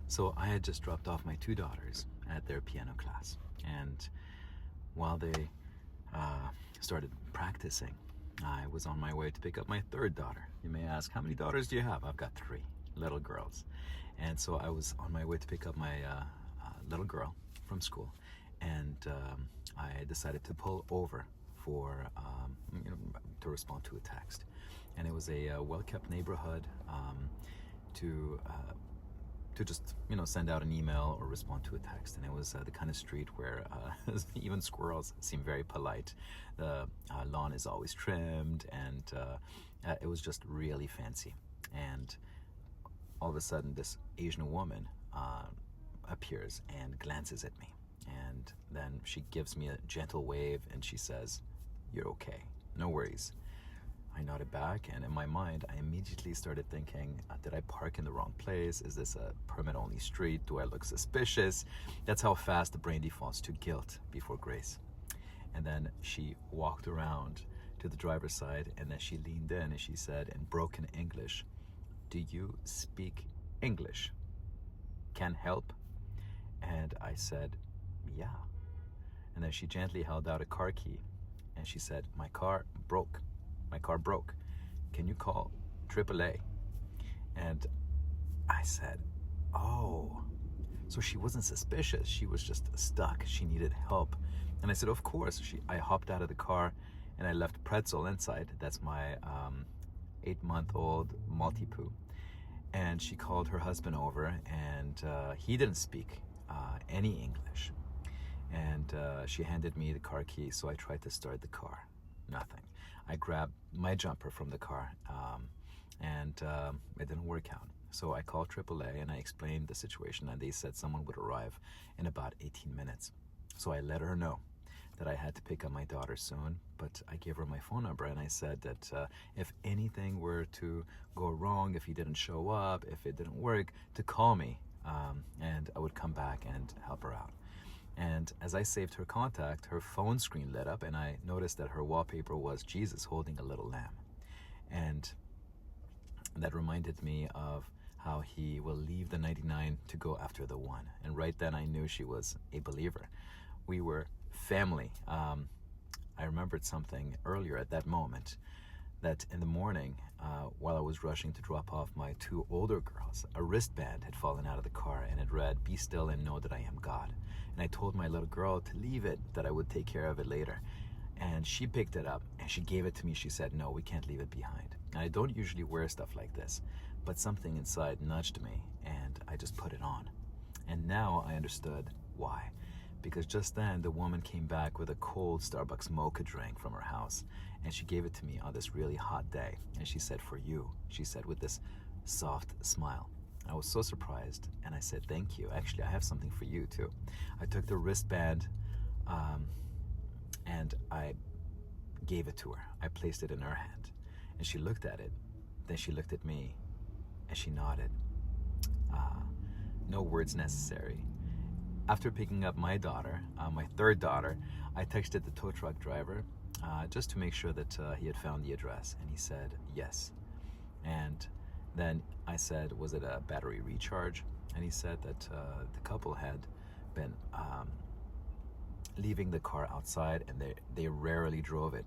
So I had just dropped off my two daughters at their piano class, and while they started practicing, I was on my way to pick up my third daughter. You may ask, how many daughters do you have? I've got three little girls. And so I was on my way to pick up my little girl from school, and I decided to pull over for to respond to a text. And it was a well-kept neighborhood to just send out an email or respond to a text. And it was the kind of street where even squirrels seem very polite. The lawn is always trimmed, and it was just really fancy. And all of a sudden, this Asian woman appears and glances at me, and then she gives me a gentle wave and she says, "You're okay, no worries." I nodded back, and in my mind, I immediately started thinking, did I park in the wrong place? Is this a permit-only street? Do I look suspicious? That's how fast the brain defaults to guilt before grace. And then she walked around to the driver's side, and then she leaned in and she said in broken English, "Do you speak English? Can help?" And I said, "Yeah." And then she gently held out a car key, and she said, My car broke. Can you call AAA?" And I said, "Oh." So she wasn't suspicious. She was just stuck. She needed help. And I said, "Of course." I hopped out of the car and I left Pretzel inside. That's my 8-month-old Maltipoo. And she called her husband over, and he didn't speak any English. And she handed me the car key, so I tried to start the car. Nothing. I grabbed my jumper from the car, and it didn't work out. So I called AAA and I explained the situation, and they said someone would arrive in about 18 minutes. So I let her know that I had to pick up my daughter soon, but I gave her my phone number, and I said that if anything were to go wrong, if he didn't show up, if it didn't work, to call me, and I would come back and help her out. And as I saved her contact, her phone screen lit up, and I noticed that her wallpaper was Jesus holding a little lamb. And that reminded me of how he will leave the 99 to go after the one. And right then I knew she was a believer. We were family. I remembered something earlier at that moment, that in the morning, while I was rushing to drop off my two older girls, a wristband had fallen out of the car, and it read, "Be still and know that I am God." And I told my little girl to leave it, that I would take care of it later. And she picked it up and she gave it to me. She said, "No, we can't leave it behind." And I don't usually wear stuff like this, but something inside nudged me, and I just put it on. And now I understood why. Because just then the woman came back with a cold Starbucks mocha drink from her house, and she gave it to me on this really hot day. And she said, "For you," she said with this soft smile. I was so surprised, and I said, "Thank you. Actually, I have something for you too." I took the wristband and I gave it to her. I placed it in her hand, and she looked at it. Then she looked at me, and she nodded. No words necessary. After picking up my daughter, my third daughter, I texted the tow truck driver just to make sure that he had found the address, and he said yes. And then I said, "Was it a battery recharge?" And he said that the couple had been leaving the car outside, and they rarely drove it.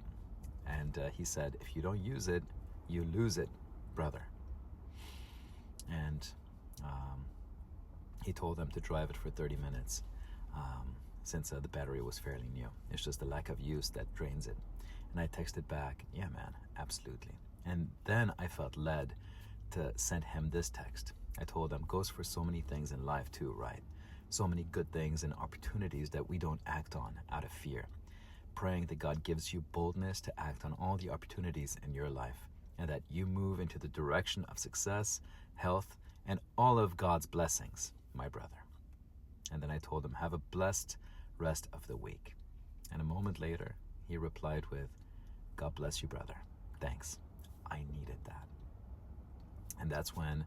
And he said, "If you don't use it, you lose it, brother." And he told them to drive it for 30 minutes since the battery was fairly new. It's just the lack of use that drains it. And I texted back, "Yeah, man, absolutely." And then I felt led to send him this text. I told him, goes for so many things in life too, right? So many good things and opportunities that we don't act on out of fear. Praying that God gives you boldness to act on all the opportunities in your life, and that you move into the direction of success, health, and all of God's blessings, my brother. And then I told him, have a blessed rest of the week. And a moment later, he replied with, "God bless you, brother. Thanks. I needed that." And that's when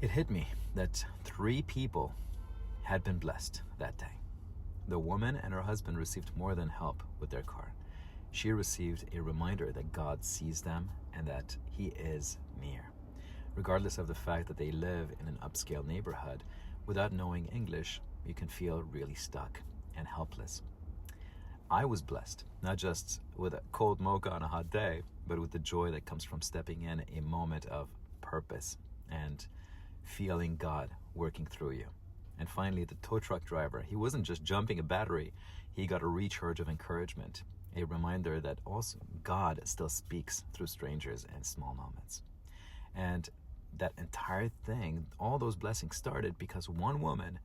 it hit me that 3 people had been blessed that day. The woman and her husband received more than help with their car. She received a reminder that God sees them and that He is near. regardless of the fact that they live in an upscale neighborhood. Without knowing English, you can feel really stuck and helpless. I was blessed, not just with a cold mocha on a hot day, but with the joy that comes from stepping in a moment of purpose and feeling God working through you. And finally, the tow truck driver, he wasn't just jumping a battery, he got a recharge of encouragement, a reminder that also God still speaks through strangers and small moments. And that entire thing, all those blessings started because one woman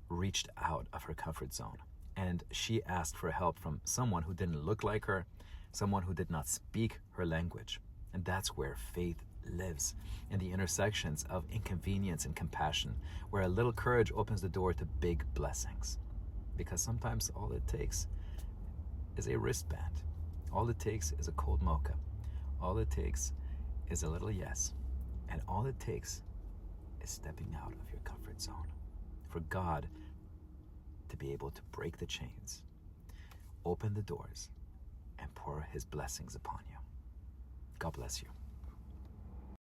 reached out of her comfort zone, and she asked for help from someone who didn't look like her, someone who did not speak her language. And that's where faith lives, in the intersections of inconvenience and compassion, where a little courage opens the door to big blessings. Because sometimes all it takes is a wristband. All it takes is a cold mocha. All it takes is a little yes. And all it takes is stepping out of your comfort zone for God to be able to break the chains, open the doors, and pour his blessings upon you. God bless you.